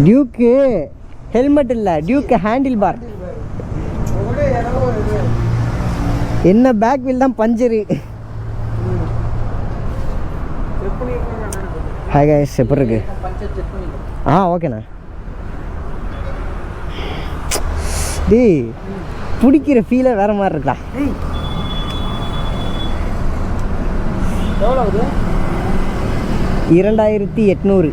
Duke helmet இல்லை, Duke handle bar. என்ன back wheel தான் பஞ்சரு. ஹாய் கைஸ், எப்படி இருக்கு? ஓகேண்ணா. டேய் பிடிக்கிற ஃபீலே வேற மாதிரி இருக்கா. 2800.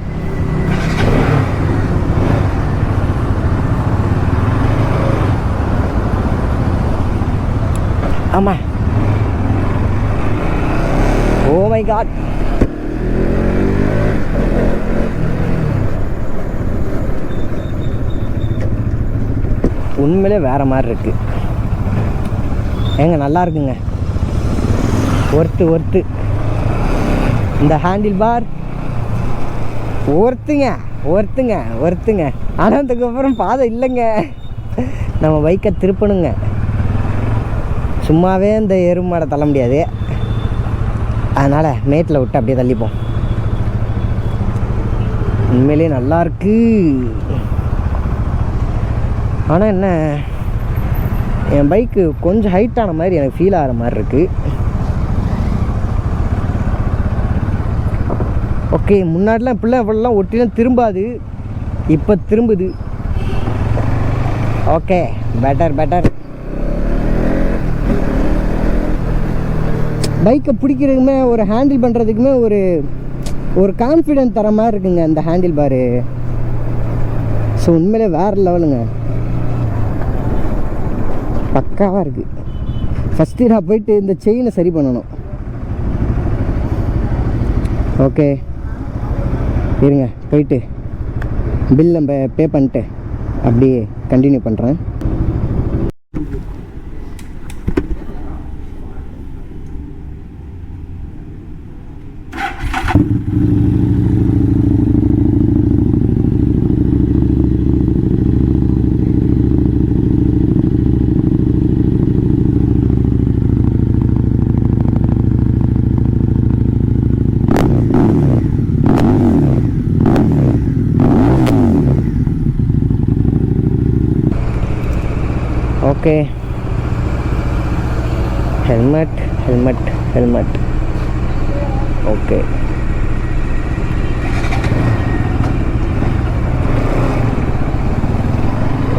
ஆமா. Oh my god. உண்மையிலே வேற மாதிரி இருக்கு. ஏங்க நல்லா இருக்குங்க. ஒர்த்து இந்த ஹேண்டில் பார் ஒர்த்துங்க. ஆனால் அதுக்கப்புறம் பாதை இல்லைங்க. நம்ம பைக்கை திருப்பணுங்க. சும்மாவே இந்த எருமாடை தள்ள முடியாது. அதனால் மேட்டில் விட்டு அப்படியே தள்ளிப்போம். உண்மையிலே நல்லாயிருக்கு. ஆனால் என்ன, என் பைக்கு கொஞ்சம் ஹைட்டான மாதிரி எனக்கு ஃபீல் ஆகிற மாதிரி இருக்குது. ஓகே, முன்னாடிலாம் இப்படிலாம் ஒட்டிலாம் திரும்பாது, இப்போ திரும்புது. Okay, better. பைக்கை பிடிக்கிறதுக்குமே ஒரு ஹேண்டில் பண்ணுறதுக்குமே ஒரு கான்ஃபிடென்ட் தர மாதிரி இருக்குங்க இந்த ஹேண்டில் பாரு. ஸோ உண்மையிலே வேறு லெவலுங்க, பக்காவாக இருக்குது. ஃபஸ்ட்டு நான் போயிட்டு இந்த செயினை சரி பண்ணணும். ஓகே இருங்க, போயிட்டு பில் நம்ம பே பண்ணிட்டு அப்படியே கண்டினியூ பண்ணுறேன். Okay, helmet.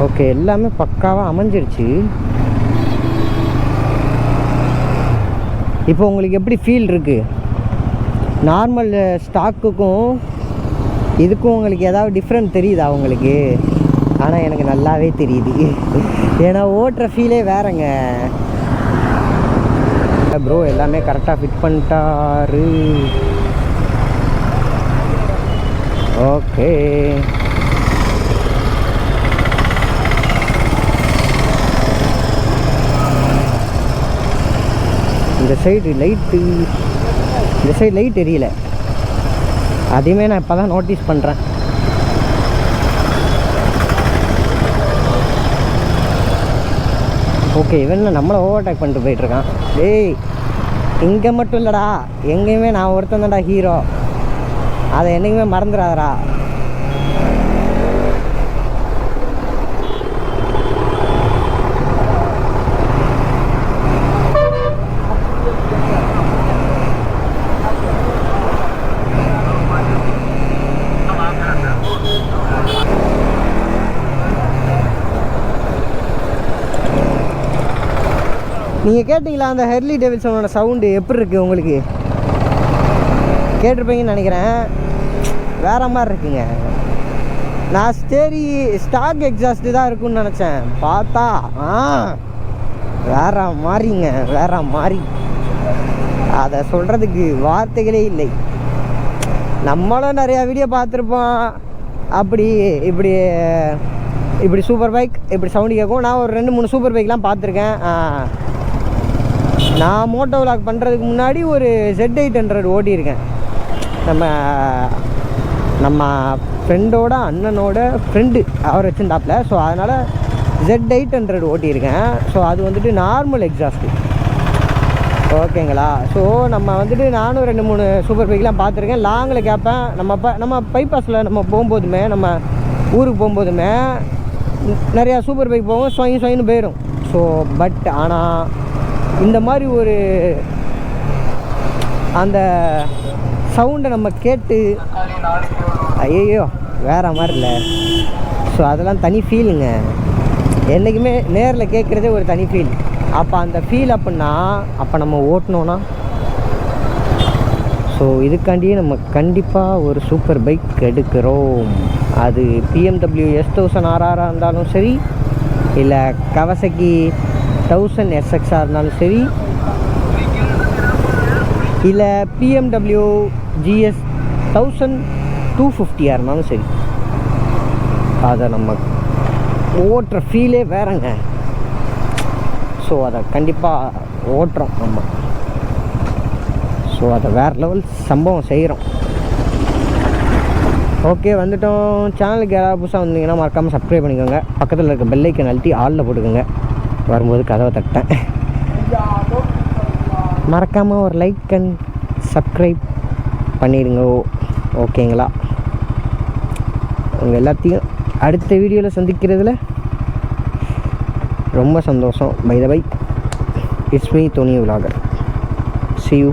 ஓகே, எல்லாமே பக்காவாக அமைஞ்சிருச்சு. இப்போ உங்களுக்கு எப்படி ஃபீல் இருக்குது? நார்மல் ஸ்டாக்குக்கும் இதுக்கும் உங்களுக்கு ஏதாவது டிஃப்ரெண்ட் தெரியுதா உங்களுக்கு? ஆனால் எனக்கு நல்லாவே தெரியுது. ஏன்னா ஓட்டுற ஃபீலே வேறங்க. ப்ரோ எல்லாமே கரெக்டாக ஃபிட் பண்ணிட்டாரு. ஓகே, இந்த சைடு லைட் எரியல. அதையுமே நான் இப்போ தான் நோட்டீஸ் பண்ணுறேன். ஓகே, இவன் நம்மளை ஓவர்டேக் பண்ணிட்டு போயிட்டுருக்கான். டேய், இங்கே மட்டும் இல்லைடா, எங்கேயுமே நான் ஒருத்தன் தான்டா ஹீரோ. அதை என்றைக்குமே மறந்துடாதடா. நீங்கள் கேட்டிங்களா அந்த ஹார்லி டேவிட்சனோட சவுண்டு எப்படி இருக்குது உங்களுக்கு? கேட்டிருப்பீங்கன்னு நினைக்கிறேன். வேறு மாதிரி இருக்குங்க. நான் ஸ்டாக் எக்ஸாஸ்ட்டு தான் இருக்குன்னு நினச்சேன். பார்த்தா வேற மாதிரி. அதை சொல்கிறதுக்கு வார்த்தைகளே இல்லை. நம்மளும் நிறையா வீடியோ பார்த்துருப்போம். இப்படி சூப்பர் பைக் இப்படி சவுண்டு கேட்கும். நான் ஒரு 2-3 சூப்பர் பைக்லாம் பார்த்துருக்கேன். நான் மோட்டோ விலாக் பண்ணுறதுக்கு முன்னாடி ஒரு Z800 ஓட்டியிருக்கேன். நம்ம ஃப்ரெண்டோட அண்ணனோட ஃப்ரெண்டு அவர் வச்சுருந்தாப்புல. ஸோ அதனால் Z800 ஓட்டியிருக்கேன். ஸோ அது வந்துட்டு நார்மல் எக்ஸாஸ்ட்டு. ஓகேங்களா? ஸோ நம்ம வந்துட்டு நானும் 2-3 சூப்பர் பைக்லாம் பார்த்துருக்கேன். லாங்கில் கேட்பேன். நம்ம பைபாஸில் நம்ம போகும்போதுமே நம்ம ஊருக்கு போகும்போதுமே நிறையா சூப்பர் பைக் போகும், சொயின்னு போயிடும். ஸோ பட் ஆனால் இந்த மாதிரி ஒரு அந்த சவுண்டை நம்ம கேட்டு ஐயோ வேறு மாதிரி இல்லை. ஸோ அதெல்லாம் தனி ஃபீலுங்க. என்றைக்குமே நேரில் கேட்குறதே ஒரு தனி ஃபீல். அப்போ அந்த ஃபீல் அப்படின்னா அப்போ நம்ம ஓட்டினோன்னா, ஸோ இதுக்காண்டியே நம்ம கண்டிப்பாக ஒரு சூப்பர் பைக் எடுக்கிறோம். அது BMW S1000 RR இருந்தாலும் சரி, இல்லை கவசக்கி 1000 SXஆ இருந்தாலும் சரி, இல்லை BMW GS 1250ஆ இருந்தாலும் சரி, அதை நம்ம ஓட்டுற ஃபீலே வேறங்க. ஸோ அதை கண்டிப்பாக ஓட்டுறோம் நம்ம. ஸோ அதை வேறு லெவல் சம்பவம் செய்கிறோம். ஓகே, வந்துட்டோம். சேனலுக்கு யாராவது புதுசாக வந்தீங்கன்னா மறக்காமல் சப்ஸ்கிரைப் பண்ணிக்கோங்க. பக்கத்தில் இருக்க பெல் ஐக்கன் அழுத்தி ஆளில் போட்டுக்கோங்க. வரும்போது கதவை தட்டேன். மறக்காமல் ஒரு லைக் அண்ட் சப்ஸ்கிரைப் பண்ணிடுங்க. ஓகேங்களா? உங்கள் எல்லாத்தையும் அடுத்த வீடியோவில் சந்திக்கிறதுல ரொம்ப சந்தோஷம். By the by, it's me Dhoni vlogger. See you.